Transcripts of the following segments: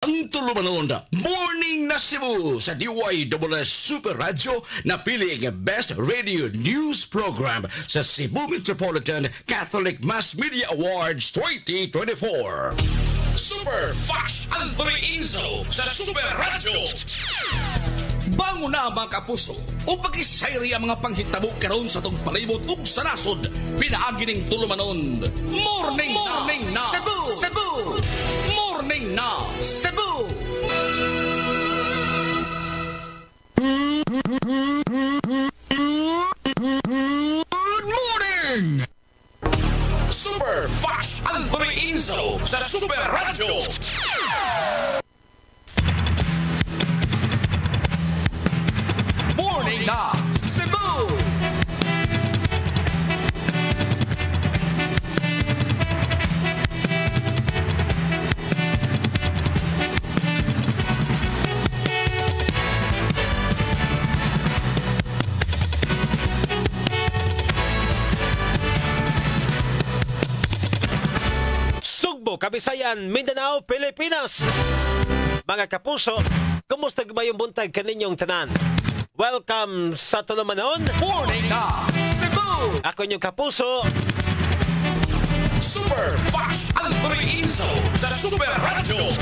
Ang tulumanon Morning na Cebu sa DYWS Super Radio na pili ang Best Radio News Program sa Cebu Metropolitan Catholic Mass Media Awards 2024. Super Fast Anthony Inzo sa Super Radio. Bango na mga kapuso o pag-isayri ang mga panghitabo karon sa itong palibot ug sa nasod. Pinaagi ning tulumanon. Morning na Cebu! Cebu! Morning na Cebu! Good morning! Super Fast Anthony Inzo sa Super Radio. Morning na Cebu! Sugbo, Kabisayan, Mindanao, Pilipinas. Mga kapuso, kumusta ba yung buntag kaninyong tanan? Welcome sa Tulumanon. Morning na Cebu! Ako inyong kapuso, Super Fast Anthony Inzo sa Super Radio.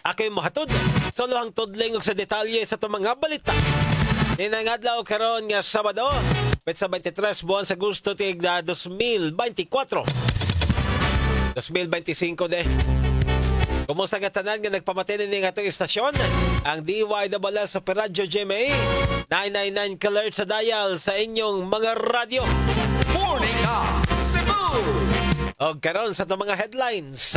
ako yung mahatod sa luhang tudling ug sa detalye sa itong mga balita. Ninangadlaw karon nga Sabado, petsa 23 buwan sa Agosto tigda 2024. 2025 de. Kumusta nga tanan nga nagpamatinin ng atong istasyon? Ang DYWS Super Radio GMA 999 kHz sa dial sa inyong mga radyo. Morning na Cebu! O karon sa itong mga headlines.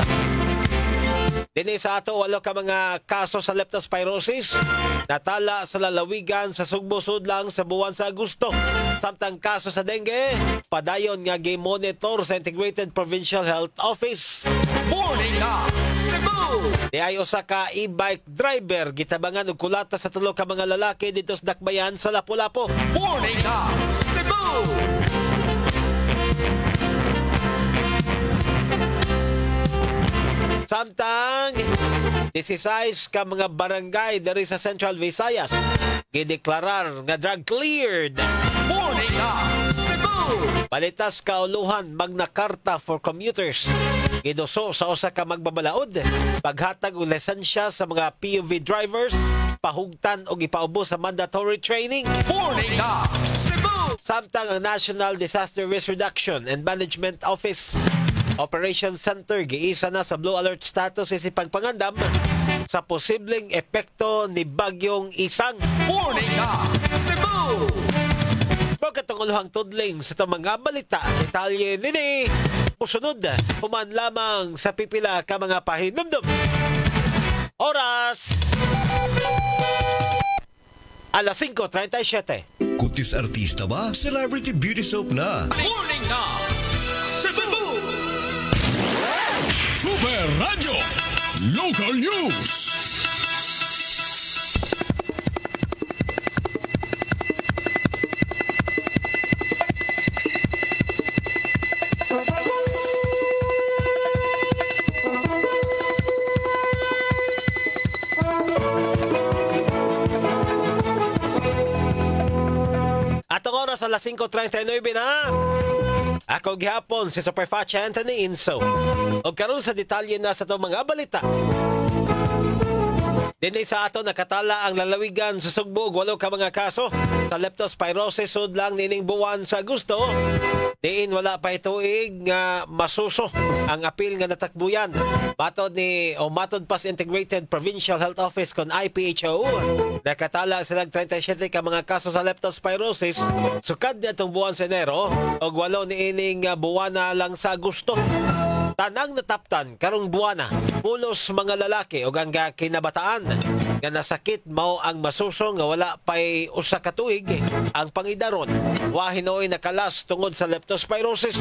Dini sa ato, 8 ka mga kaso sa leptospirosis natala sa lalawigan sa Sugbo Sudlang sa buwan sa Agosto. Samtang kaso sa dengue, padayon nga gi-monitor sa Integrated Provincial Health Office. Morning na Cebu! Di ay usa ka e-bike driver gitabangan og kulata sa 3 ka mga lalaki dito sa Dakbayan sa Lapu-Lapu. Morning na Cebu! Samtang 16 ka mga barangay diri sa Central Visayas gideklarar nga drug cleared. Morning na Cebu! Palitas kauluhan magna karta for commuters. Giduso sa usa ka magbabalaod paghatag og lisensya sa mga PUV drivers, pahugtan og ipaubos sa mandatory training. Morning na Cebu! Samtang ang National Disaster Risk Reduction and Management Office Operation Center giisa na sa Blue Alert status isipang pangandam sa posibleng epekto ni Bagyong Isang. Morning na Cebu! Pagkatunguluhang tudling sa itong mga balita, detalye nini pusunod human lamang sa pipila ka mga pahinumdum. Oras alas 5:37. Kutis artista ba? Celebrity Beauty Soap na. Morning na Cebu! Super Radio Local News. Atong oras alas 5:39 na. Ako gihapon si Superfast Anthony Inzo. O karon sa detalye na sa itong mga balita. Dinhi sa ato nakatala ang lalawigan sa Sugbo 8 ka mga kaso sa leptospirosis sudlang nining buwan sa Agosto. Diin wala pa ituig nga masuso ang apil nga natakbuyan. Matod pa sa Integrated Provincial Health Office kon IPHO, nakatala silang 37 ka mga kaso sa leptospirosis sukad nitong buwan sa Enero og 8 niining buwan na lang sa Agosto. Tanang nataptan karong buwana pulos mga lalaki ug ang kinabataan nga nasakit mao ang masuso nga wala pay usa ka tuig ang pangidaron wa hinoy nakalas tungod sa leptospirosis.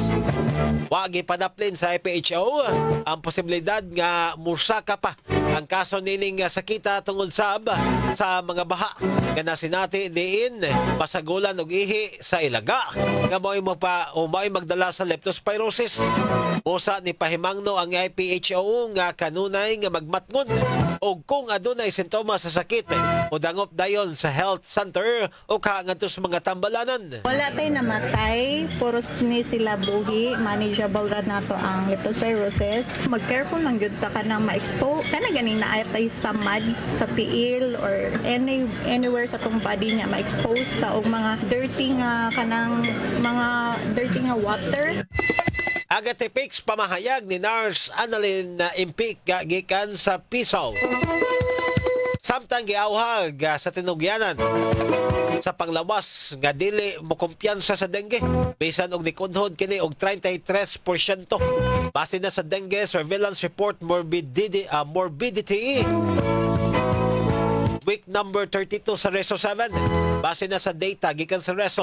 Wa gipadaplin sa IPHO ang posibilidad nga musaka pa ang kaso nining sakita tungod sa mga baha nga nasinati diin masagulan og ihi sa ilaga nga mo'y magdala sa leptospirosis. Usa ni pahimangno ang IPHO nga kanunay nga magmatngon og kung adunay sintomas sa sakit o dangop dayon sa health center o ngadto sa mga tambalanan. Wala tay namatay, puros ni sila buhi, manageable ra nato ang leptospirosis. Mag-careful lang gyud ta kanang ma-expose kana ganing naay tay sa mud, sa tiil or anywhere sa tong body niya ma-expose ta og mga dirty nga water. Agatipix pamahayag ni Nurse Annalyn Impik gikan sa Piso. Samtang giawhag sa tinugyanan sa panglawas nga dili mo kumpiyansa sa dengue bisan og nikunhod kini og 33%. Base na sa dengue surveillance report morbidity week number 32 sa Reso 7. Base na sa data gikan sa Reso,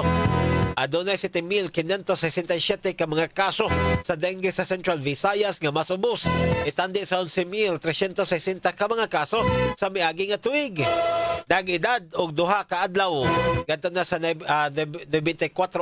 adunay 7,567 ka mga kaso sa dengue sa Central Visayas nga mas ubos. Itandi sa 11,360 ka mga kaso sa miagi nga tuig. Nag-edad og duha ka adlaw gadto na sa 94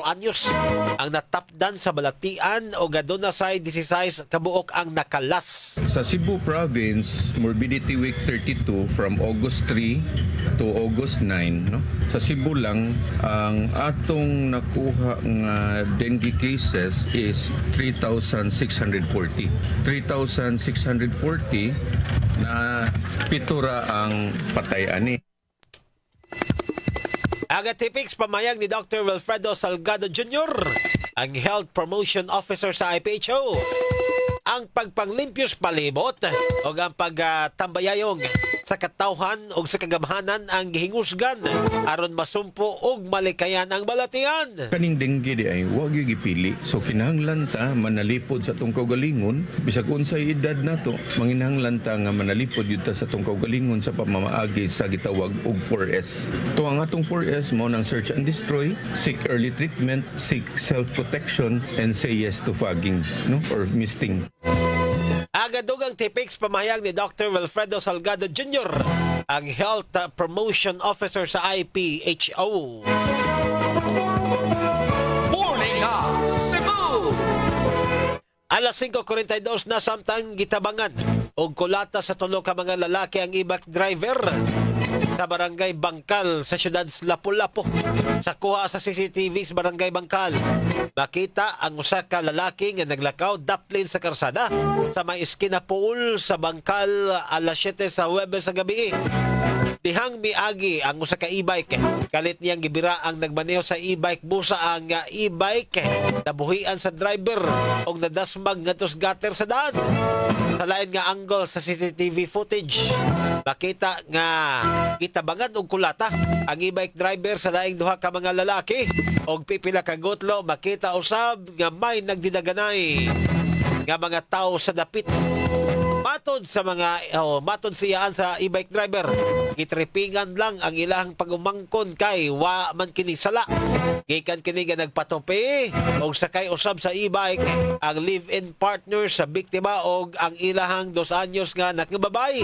anyos ang natapdan sa balatian o aduna sa 16 kabuok ang nakalas. Sa Cebu Province, Morbidity Week 32 from August 3 to August 9, no? Sa Cebu lang ang atong nakuha nga dengue cases is 3,640. 3,640 na pitura ang patay ani. Agatipix pamayag ni Dr. Wilfredo Salgado Jr., ang Health Promotion Officer sa IPHO. Ang pagpanglimpyos palibot o ang pagtambayayong sa katawhan o sa kagamhanan ang gihingusgan aron masumpo og malikayan ang balatian. Kaning dengue di ay wag gyud gipili. So kinahanglan ta manalipod sa tong kaugalingon bisag unsay edad nato, manginahanglan ta nga manalipod yun ta sa tong kaugalingon sa pamamaagi sa gitawag og 4S. To ang atong 4S mo nang search and destroy, seek early treatment, seek self-protection, and say yes to fogging, no, or misting. Agadugang tipix pamahayag ni Dr. Wilfredo Salgado Jr., ang Health Promotion Officer sa IPHO. Morning Cebu! Alas 5:42 na samtang gitabangan og kulata sa tulo ka mga lalaki ang e-bike driver sa Barangay Bangkal sa siyudad Lapu-Lapu. Sa kuha sa CCTV sa Barangay Bangkal, makita ang usa ka lalaki nga naglakaw daplin sa karsada sa may iskina pool sa Bangkal alas 7 sa Huwebes sa gabi. Dihang miagi ang usa ka e-bike, kalit niyang gibira ang nagmaneho sa e-bike, busa ang e-bike nabuhian sa driver og nadasmag ngadto sa gutter sa daan. Sa lain nga angle sa CCTV footage, makita nga gitabangan og kulata ang e-bike driver sa laing duha ka mga lalaki og pipila ka gutlo. Makita usab nga may nagdidaganay nga mga tao sa dapit. Matod siyaan sa e-bike driver, gitripingan lang ang ilahang pagumangkon kay wa man kini sala. Gikan kini nga nagpatupi og sakay usab sa e-bike ang live-in partner sa biktima og ang ilahang 2 anyos nga nakababay.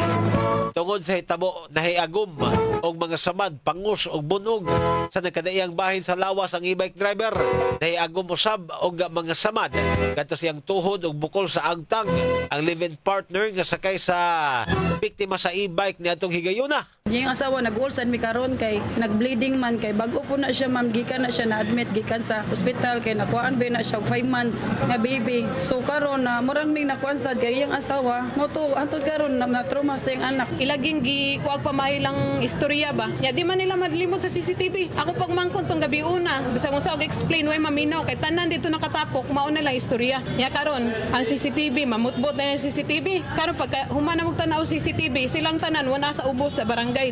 Tungod sa hitabo nahiagom og mga samad, pangus og bunog sa nagkadaiyang bahin sa lawas ang e-bike driver. Nahiagom usab og mga samad kadto siyang tuhod og bukol sa agtang ang live-in partner nga sakay sa biktima sa e-bike niadtong higayuna. Yung asawa nag-ulsan mi karon kay nag-bleeding man kay bag-o po na siya ma'am, gikan na siya na-admit gikan sa hospital kay nakuhaan ba na siya 5 months nga baby. So karon na murang ming nakuhaan sad kay yung asawa mo to antod karon na trauma sa yung anak. Ilaging kuag pamahilang istorya ba. Ya di man nila madlimot sa CCTV. Ako pag mangkon tong gabi una, bisag unsa og explain way maminaw kay tanan dito nakatapok mao na lang istorya. Ya karon ang CCTV mamutbot na yung CCTV. Karon pag humana mo tanaw CCTV, silang tanan wala sa ubos sa barangay.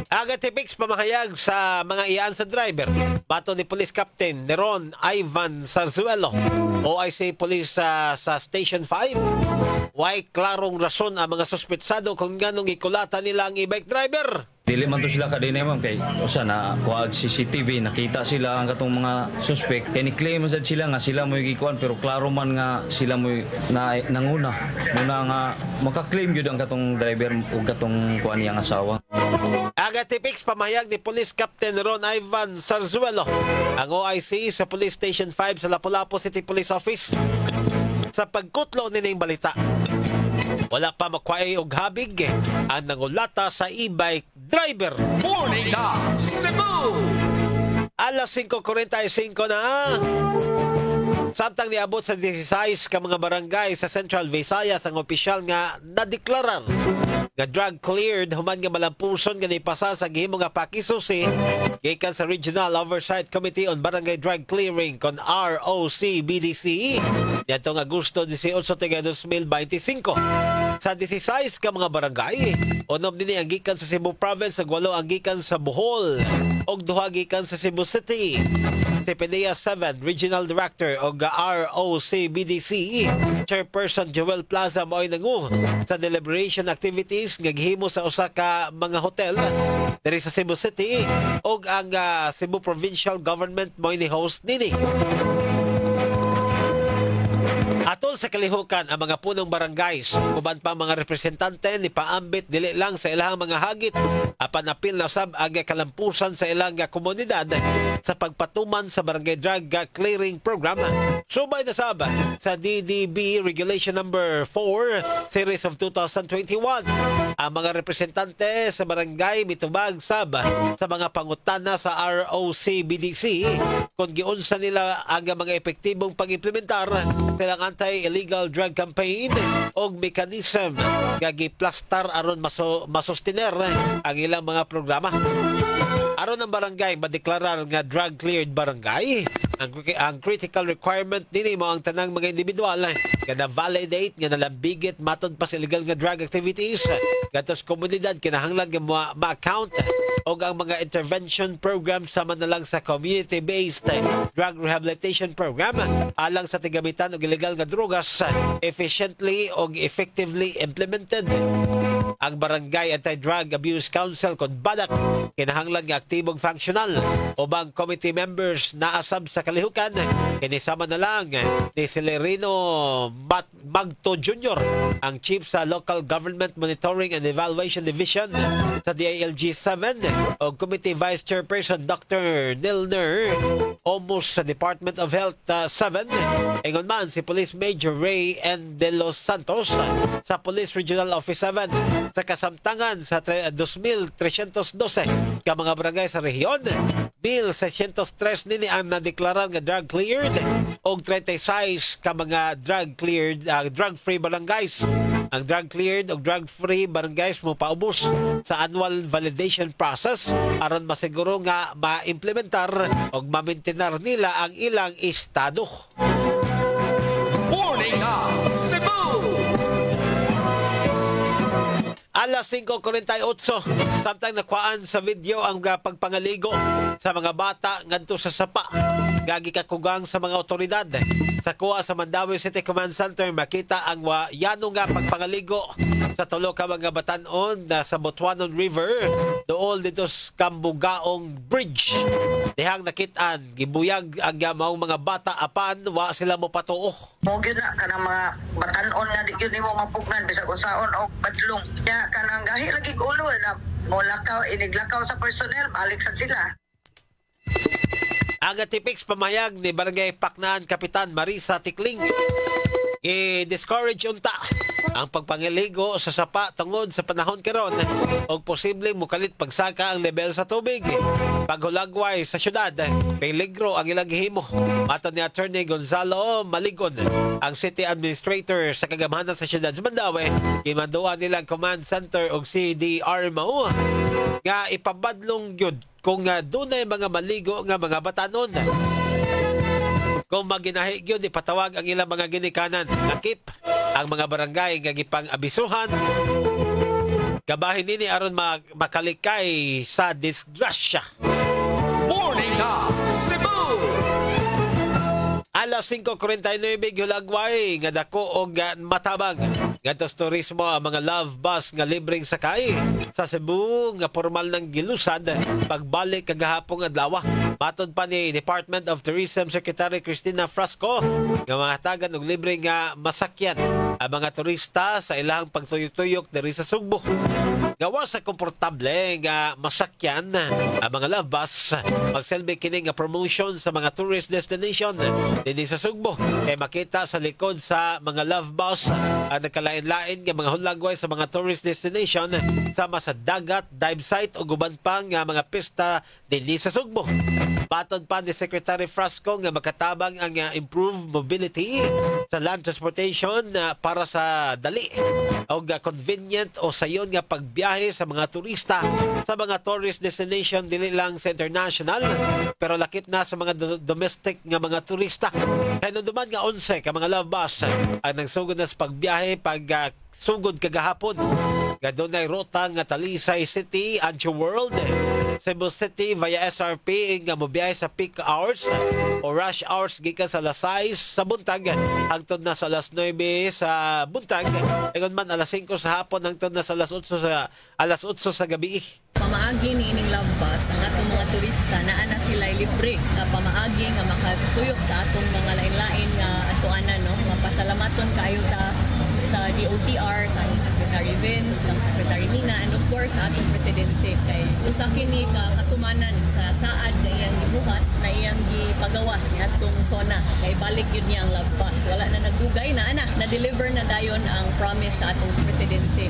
Agatipix pamahayag sa mga iyaan sa driver. Bato ni Police Captain Neron Ivan Sarzuelo, OIC Police sa Station 5. Way klarong rason ang mga suspetsado kung ganong ikulata nila ang e-bike driver. Dili man to sila kadine ma'am kay usa na kuag CCTV nakita sila ang katong mga suspect kay ni-claim sad sila nga sila mo gikuan pero klaro man nga sila mo nanguna muna nga maka-claim gyud ang katong driver ug katong kuan yang asawa. Aga Tipix pamayag ni Police Captain Ron Ivan Sarzuelo ang OIC sa Police Station 5 sa Lapu-Lapu City Police Office sa pagkutlo nining balita. Wala pa makuha og habig ang nangulata sa e-bike driver. Morning na Cebu! Alas 5:45 na. Samtang niabot sa 16 ka mga barangay sa Central Visayas ang opisyal nga nadeklarar nga drug cleared human nga malampuson nga nipasa sa gihimo nga pakisusi gikan sa Regional Oversight Committee on Barangay Drug Clearing kon ROC-BDC niadtong Agosto 18 tig 2025. Sa 16 ka mga barangay, unom nini ang gikan sa Cebu Province, ug 8 ang gikan sa Bohol, ug 2 gikan sa Cebu City. Si PDEA 7 Regional Director og ROC-BDC Chairperson Joel Plaza mo'y nangu sa deliberation activities nga gihimo sa usa ka mga hotel diri sa Cebu City ug ang Cebu Provincial Government mo'y ni host nini. Atol sa kalihukan ang mga punong barangays, uban pa mga representante ni paambit dili lang sa ilang mga hagit apan apil na sab aga kalampusan sa ilang komunidad sa pagpatuman sa Barangay Drug Clearing Program. Subay na sab sa DDB Regulation Number 4 Series of 2021 ang mga representante sa barangay mitubag sab sa mga pangutana sa ROC-BDC kung giunsa nila ang mga epektibong pag-implementar silang anti-illegal drug campaign o mekanism nga giplastar aron masustiner ang ilang mga programa. Aron ang barangay madeklarar nga drug cleared barangay, ang critical requirement nini mo ang tanang mga individual nga na-validate nga nalambigit matod pa sa illegal nga drug activities gatos komunidad kinahanglan nga ma-account o ang mga intervention program sama na lang sa community-based drug rehabilitation program alang sa tigamitan og illegal nga drogas efficiently o effectively implemented. Ang Barangay Anti-Drug Abuse Council kon BADAC kinahanglan nga aktibong functional ubang committee members naasab sa kalihukan kinisama na lang ni Celerino Magto Jr. ang chief sa Local Government Monitoring and Evaluation Division sa DILG 7 o Committee Vice Chairperson Dr. Nilner Omus sa Department of Health 7. Ingon man si Police Major Ray N. De Los Santos sa Police Regional Office 7 sa kasamtangan sa 2,312 ka mga barangay sa rehiyon. 1,603 nini ang nadeklarar nga drug cleared o 36 ka mga drug cleared drug-free barangays. Ang drug cleared o drug-free barangays mo paubos sa annual validation process aron masiguro nga ma-implementar o ma-maintenar nila ang ilang estado. Morning na Cebu! Alas 5:48, samtang nakuhaan sa video ang pagpangaligo sa mga bata ngadto sa sapa. Gagi kakugang sa mga otoridad. Sa kuha sa Mandawi City Command Center, makita ang yano nga pagpangaligo sa tulo ka mga batanon na sa Butuanon River dool dito sa Kambugaong Bridge. Dihang nakitaan, gibuyag ang maong mga bata apan wa sila mo patuo. Mo gyud na kanang mga batanon nga di gyud nimo mapugnan bisag unsaon og badlong. Ya kanang gahi lagi ulo na mo lakaw iniglakaw sa personnel balik sa sila. Ang Tipix pamayag ni Barangay Paknaan Kapitan Marisa Tikling i-discourage unta ang pagpangiligo sa sapa tungod sa panahon karon og posibleng mukalit pagsaka ang level sa tubig. Paghulagway sa syudad, peligro ang ilang gihimo. Matod ni Attorney Gonzalo Maligon, ang City Administrator sa kagamhanan sa syudad sa Mandawi, imanduan nilang Command Center og CDRMO nga ipabadlong gyud kung dunay mga maligo nga mga batanon. Kung maginahi gyud ipatawag ang ilang mga ginikanan, nakip ang mga barangay nga gipang-abisuhan. Kabahin nini aron makalikay sa disgrasya. Morning na Cebu! Alas 5:49 hulagway nga dako og matabang ngadto turismo ang mga love bus nga libreng sakay sa Cebu nga formal nang gilusad pagbalik kagahapon adlaw. Matod pa ni Department of Tourism Secretary Cristina Frasco nga mahatagan og libre nga masakyan ang mga turista sa ilang pagtuyok-tuyok diri sa Sugbo. Gawa sa komportable nga masakyan ang mga love bus, magselbe kini nga promotion sa mga tourist destination dinhi sa Sugbo. Kay makita sa likod sa mga love bus ang nagkalain-lain nga mga hulagway sa mga tourist destination sama sa dagat, dive site o guban pang nga mga pista dinhi sa Sugbo. Patod pa ni Secretary Frasco nga makatabang ang improved mobility sa land transportation para sa dali o convenient o sayon nga pagbiyahe sa mga turista sa mga tourist destination dili lang sa international pero lakip na sa mga domestic nga mga turista. Kaya duman nga 11 ka mga love bus ang nagsugod na sa pagbiyahe pag sugod kagahapon. Gadunay ruta nga Talisay City, Ancho World, Cebu City via SRP nga mobiyahe sa peak hours o rush hours gikan sa alas 6 sa buntag hangtod na sa alas 9 sa buntag. Ingon man alas 5 sa hapon hangtod na sa alas 8 sa gabi. Pamaagi ni ining love bus ang atong mga turista naa na sila libre pamaagi nga makatuyok sa atong mga lain-lain nga atuanan no. Mapasalamaton kaayo ta sa DOTR, kang Secretary Vince, kang Secretary Mina, and of course sa atong presidente kay usa kini ka katumanan sa saad na iyang gibuhat na iyang gipagawas ni atong SONA kay balik yun niya ang love bus. Wala na nagdugay na na-deliver na dayon ang promise sa atong presidente.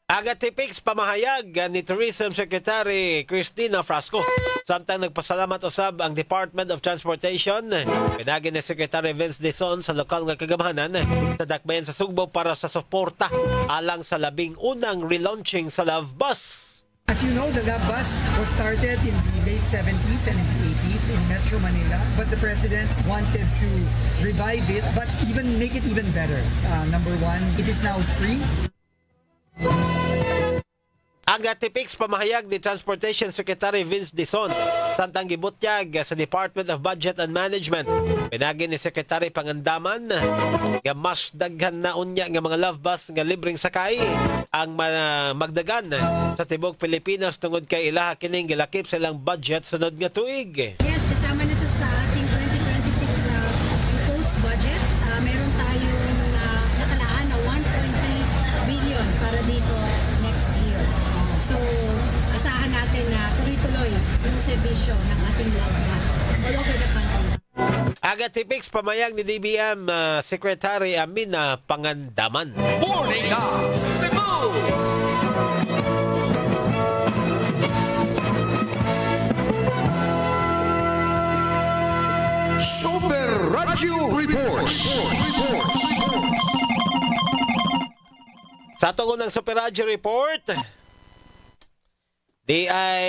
Agatipix pamahayag ni Tourism Secretary Cristina Frasco. Samtang nagpasalamat usab ang Department of Transportation pinagi ni Secretary Vince Dizon sa lokal nga kagamahanan sa dakbayan sa Sugbo para sa suporta alang sa labing unang relaunching sa Love Bus. As you know, the Love Bus was started in the late 70s and in the 80s in Metro Manila, but the President wanted to revive it but even make it even better. Number one, it is now free. Ang Tipix pamahayag ni Transportation Secretary Vince Dizon samtang gibutyag sa Department of Budget and Management. Pinagi ni Secretary Pangandaman nga mas daghan na unya nga mga love bus nga libreng sakay ang magdagan sa tibok Pilipinas tungod kay ilaha kining gilakip sa ilang budget sunod nga tuig. Yes, kasama na siya sa ating 2026 post budget. Meron tayong nakalaan na 1.3 billion para dito next year. So, asahan natin na tuloy-tuloy yung serbisyo ng ating love bus all over the country. Agatipix pamayag ni DBM Secretary Amina Pangandaman. Morning na Cebu! Super Radio Reports. Sa tungo ng Super Radio Report, di ay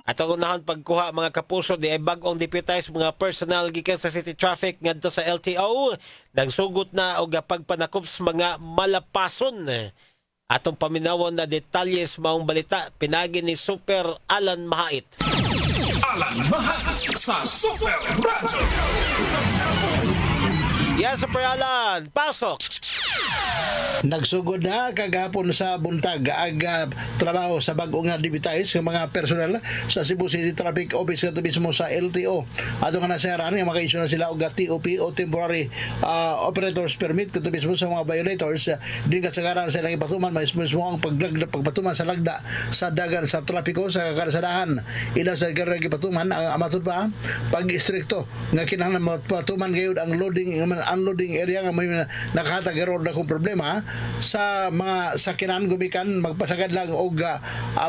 atong unahon pagkuha mga kapuso di ay bag-ong deputize mga personal gikan sa City Traffic ngadto sa LTO nagsugot na og pagpanakop sa mga malapason. Atong paminawon na detalles maong balita pinagi ni Super Alan Mahait. Alan Mahait sa Super Radio. Yes, Super Alan, pasok. Nagsugod na kagapon sa buntag aga trabaho sa bag-o nga deputize ng mga personal sa Cebu City Traffic Office kadto mismo sa LTO. Ato nga nasayaran nga maka-issue na sila og TOP o temporary operators permit kadto mismo sa mga violators din kasagaran sa ilang ipatuman mismo ang pagpatuman sa lagda sa dagan sa trapiko sa karsadahan. Ila sa garang ipatuman ang amatod pa pag-istrikto nga kinahanglan mapatuman gayud ang loading unloading area nga may nakahatag garo na kung problema sa mga sakyanan gumikan magpasagad lang og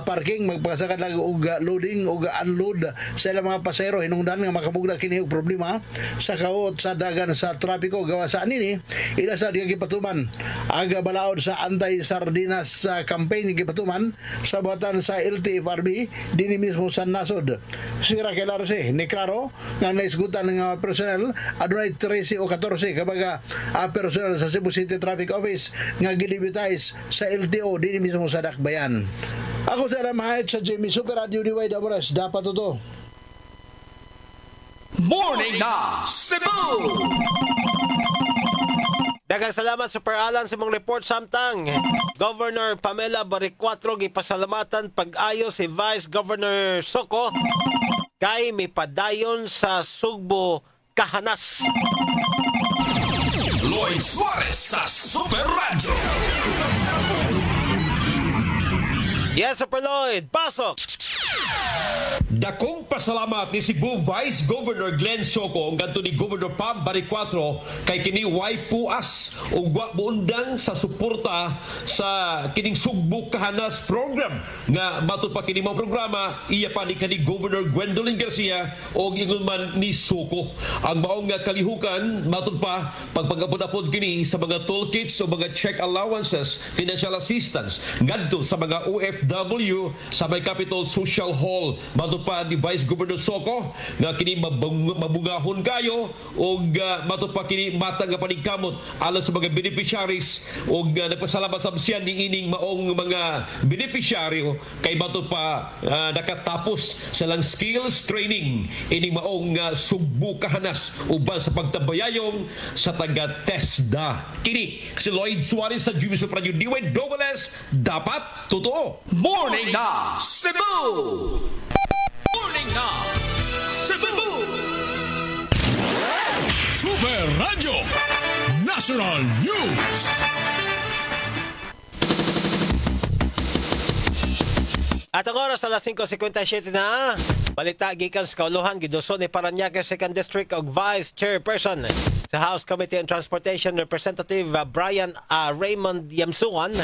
parking magpasagad lang og loading og unload sa ilang mga pasahero hinungdan nga makabugna kini og problema sa kaot sa dagan sa trapiko gawa sa anini ila sa gipatuman aga balaod sa anti-sardinas campaign gipatuman sa buhatan sa LTFRB dinhi mismo sa nasod sira kay Larse ni klaro nga naisgutan ng personnel adunay 13 o 14 kabaga personnel sa Cebu City Traffic Office nga gidebutize sa LTO din mismo sa Dakbayan. Ako sa Ramahit sa Jimmy Super Radio DYWS. Dapat ito. Morning na Cebu! Daghang salamat Super Alan sa mong report samtang. Governor Pamela Baricuatro gipasalamatan pag-ayo si Vice Governor Soko kay may padayon sa Sugbo Kahanas. Lloyd Suarez sa Super Radio. Yes, Super Lloyd, pasok! Dakong pasalamat ni Cebu Vice Governor Glenn Soko ang ganto ni Governor Pam Baricuatro kay kini way puas o wa buundang sa suporta sa kining Sugbo Kahanas program nga matud pa kini mga programa iya pa ni kani Governor Gwendolyn Garcia o ingon man ni Soko. Ang maong nga kalihukan matud pa pagpagapod-apod kini sa mga toolkits o mga check allowances, financial assistance ngadto sa mga OFW sa may Capitol Social Hall. Matud pa ni Vice Governor Soko nga kini mabungahon kayo o matud pa kini matang nga paningkamot alang sa mga beneficiaries o nagpasalamat sa siya ni ining maong mga beneficiaryo kay matud pa nakatapos sa lang skills training ining maong Sugbo Kahanas uban sa pagtabayayong sa taga TESDA. Kini si Lloyd Suarez sa Jimmy Super Radio DYWS. Dapat totoo. Morning na Cebu! Morning na Cebu! Super Radio National News. At ang oras alas 5:57 na. Balita gikan sa Kauluhan, giduso ni Parañaque 2nd District og Vice Chairperson sa House Committee on Transportation Representative Brian Raymond Yamsuan.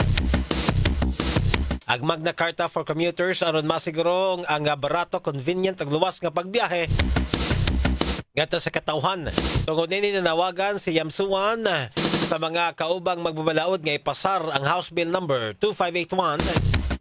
Ang Magna Carta for commuters aron masiguro ang barato, convenient ug luwas nga pagbiyahe ngadto sa katawhan. Tungod nini nanawagan si Yamsuan sa mga kaubang magbabalaod nga ipasar ang House Bill number 2581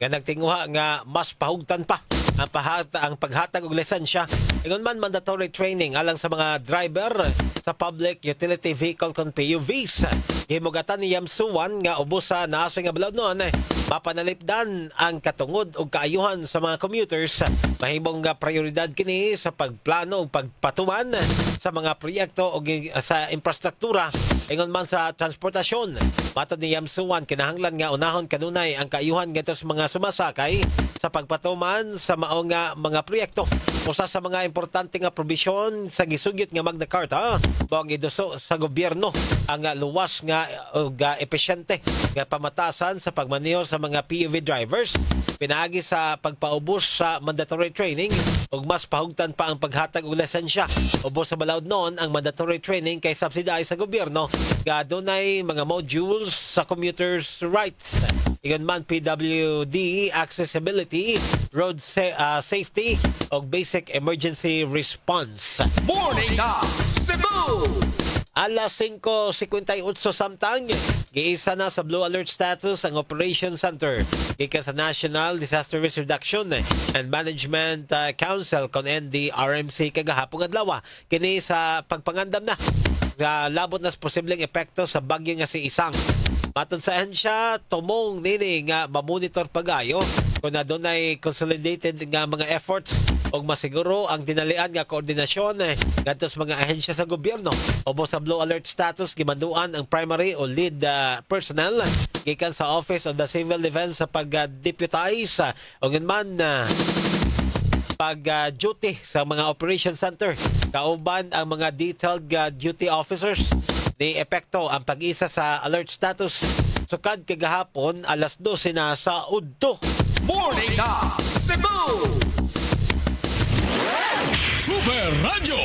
nga nagtinguha nga mas pahugtan pa ang paghatag og lisensya. Ingon man mandatory training alang sa mga driver sa public utility vehicle kon PUVs. Himugatan ni Yamsuan nga ubos sa naasoy nga balaod noon mapanalipdan ang katungod ug kaayuhan sa mga commuters. Mahimong nga prioridad kini sa pagplano ug pagpatuman sa mga proyekto ug sa infrastruktura. Ingon man sa transportasyon, matod ni Yamsuan kinahanglan nga unahon kanunay ang kaayuhan ngadto sa mga sumasakay sa pagpatuman sa maong nga mga proyekto. Usa sa mga importante nga probisyon sa gisugyot nga Magna Carta mao ang iduso sa gobyerno ang luwas nga ug epesyente nga pamatasan sa pagmaneho sa mga PUV drivers. Pinaagi sa pagpaubos sa mandatory training ug mas pahugtan pa ang paghatag og lisensya. Ubos sa balaod noon ang mandatory training kay subsidized sa gobyerno nga dunay mga modules sa commuters' rights. Ingon man PWD, accessibility, road safety ug basic emergency response. Morning na Cebu! Alas 5:58 samtang giisa na sa Blue Alert status ang Operation Center gikan sa National Disaster Risk Reduction and Management Council kon NDRMC kagahapon adlaw kini sa pagpangandam na labot na posibleng epekto sa bagyo nga si Isang. Matod sa ahensya, tumong nini nga mamonitor pagayo kung na doon ay consolidated nga mga efforts o masiguro ang dinalian nga koordinasyon ngadto sa mga ahensya sa gobyerno. Obo sa Blue Alert status, gimanduan ang primary o lead personnel gikan sa Office of the Civil Defense sa pag-deputize o man pag-duty sa mga operation center. Kauban ang mga detailed duty officers ni epekto ang pag-isa sa alert status. Sukad kagahapon alas 12 na sa udto. Morning na Cebu! Super Radio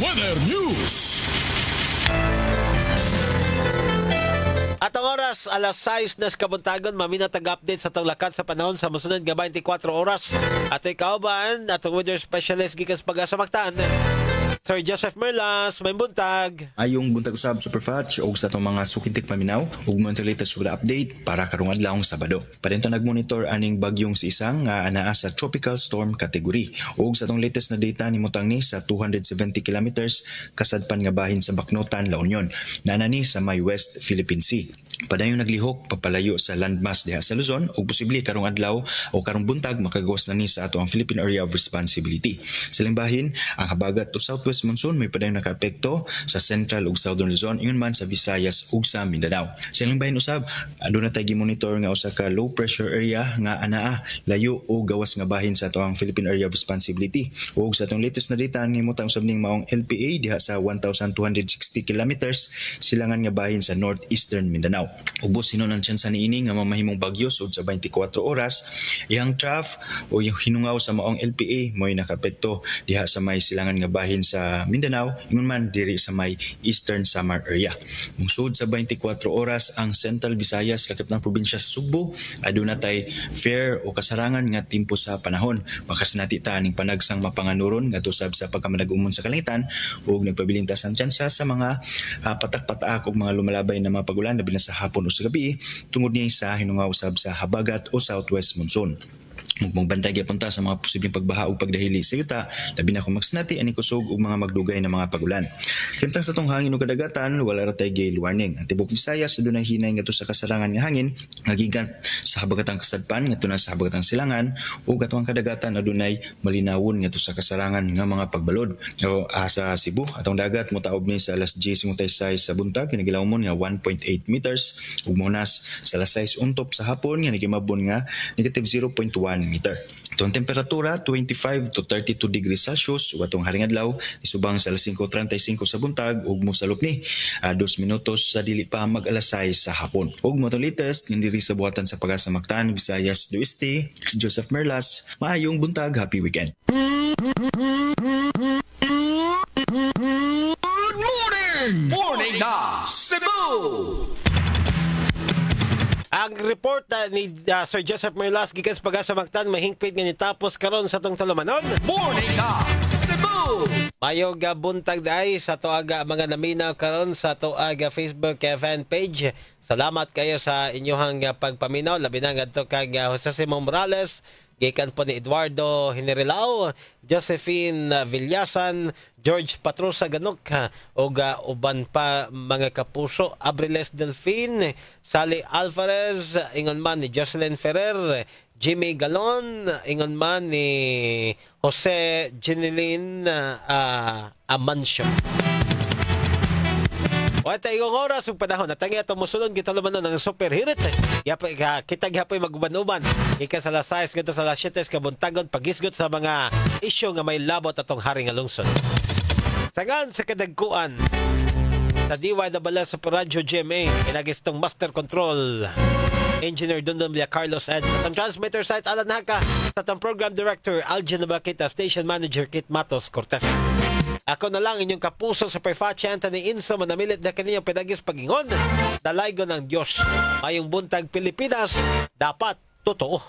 Weather News. At ang oras, alas 6 na kabuntagon, mamina tag-update sa tanglakan sa panahon sa musunod nga 24 oras. At ikauban, at ang weather specialist gikas pag-asa Mactan, Sir Joseph Merlas, may buntag. Ayong buntag usab Superfatch og sa itong mga sukintik paminaw ug mo latest weather update para karong adlawng Sabado. Padento nagmonitor aning bagyong si Isang nga anaa sa tropical storm category ug sa itong latest na data nimutang ni sa 270 kilometers kasadpan nga bahin sa Baknotan, La Union. Naana ni sa may West Philippine Sea. Padayong naglihok papalayo sa landmass diha sa Luzon ug posible karong adlaw o karong buntag makagawas na ni sa ato ang Philippine Area of Responsibility. Silang bahin, ang habagat o southwest monsoon may padayong nakaapekto sa central ug southern Luzon ingon man sa Visayas ug sa Mindanao. Silang bahin usab, aduna tay gimonitor nga usa ka low pressure area nga anaa layo o gawas nga bahin sa ato ang Philippine Area of Responsibility. Ug sa atong latest na data himutang usab ning maong LPA diha sa 1,260 kilometers silangan nga bahin sa northeastern Mindanao. Ubos sinon ang tsansa niini nga mamahimong bagyo sud sa 24 oras. Iyang trough o yung hinungaw sa maong LPA mo'y nakapekto diha sa may silangan nga bahin sa Mindanao ingon man diri sa may Eastern Samar area. Mungsod sa 24 oras ang Central Visayas lakip ng probinsya sa Sugbo aduna tay fair o kasarangan nga timpo sa panahon. Makasinati ta ning panagsang mapanganuron ngadto sa pagkamanag-umon sa kalangitan ug nagpabilintas ang tsansa sa mga patak-patak ug mga lumalabay na mga pagulan labi na sa hapon o sa gabi tungod niya sa hinungaw usab sa habagat o southwest monsoon. Magbantay gyapon ta sa mga posibleng pagbaha ug pagdahili sa yuta labi na kung magsinati ani kusog ug mga magdugay na mga pagulan. Samtang sa tong hangin ug kadagatan wala ra tay gale warning. Ang tibok Visayas adunay hinay ngadto sa kasarangan nga hangin nga gikan sa habagatang kasadpan ngadto na sa habagatang silangan ug atong kadagatan adunay malinawon ngadto sa kasarangan nga mga pagbalod. So, sa Cebu atong dagat motaob ni sa alas 10:56 sa buntag kinagilawmon nga 1.8 meters ug monas sa alas 6 untop sa hapon nga nagimabon nga negative 0.1 meter. Itong temperatura 25 to 32 degrees Celsius ug atong haring adlaw isubang sa alas 5:35 sa buntag ug mosalop ni 2 minutos sa dili pa mag-alas 6 sa hapon. Ug mo latest diri sa buhatan sa Pag-asa Mactan, Visayas do Este, si Joseph Merlas. Maayong buntag, happy weekend. Good morning! Morning na Cebu! Ang report ni Sir Joseph Merlas gikan sa Pag-asa Mactan mahingpit nga nitapos karon sa tong talumanon. Morning na Cebu! Mayong buntag day sa tuaga mga naminaw karon sa tuaga Facebook fan page. Salamat kayo sa inyong pagpaminaw labi na ngadto kag Jose Simon Morales, gikan po ni Eduardo Hinerilao, Josephine Villasan, George Patrosa Ganok, o uban pa mga kapuso, Abriles Delfin, Sally Alvarez, ingon man ni Jocelyn Ferrer, Jimmy Galon, ingon man ni Jose Jeneline Amancio. Wata igong oras ug panahon natangi ato mosulod gitalumanon ng super hirit. Kita gihapoy maguban-uban ika sa alas 6 ngadto sa alas 7 kabuntagon pagisgot sa mga isyu nga may labot atong hari nga lungsod. Sangan sa kadagkuan sa DYWS Super Radio GMA pinagistong Master Control Engineer Dundon Villa Carlos Ed. At transmitter site Alan Haka at ang Program Director Algin Nabakita, Station Manager Kit Matos Cortez. Ako na lang inyong kapuso sa Perfachi Anthony Inso manamilit na kaninyong pinagis pagingon. Dalaygo ng Diyos. Mayong buntag Pilipinas, dapat totoo.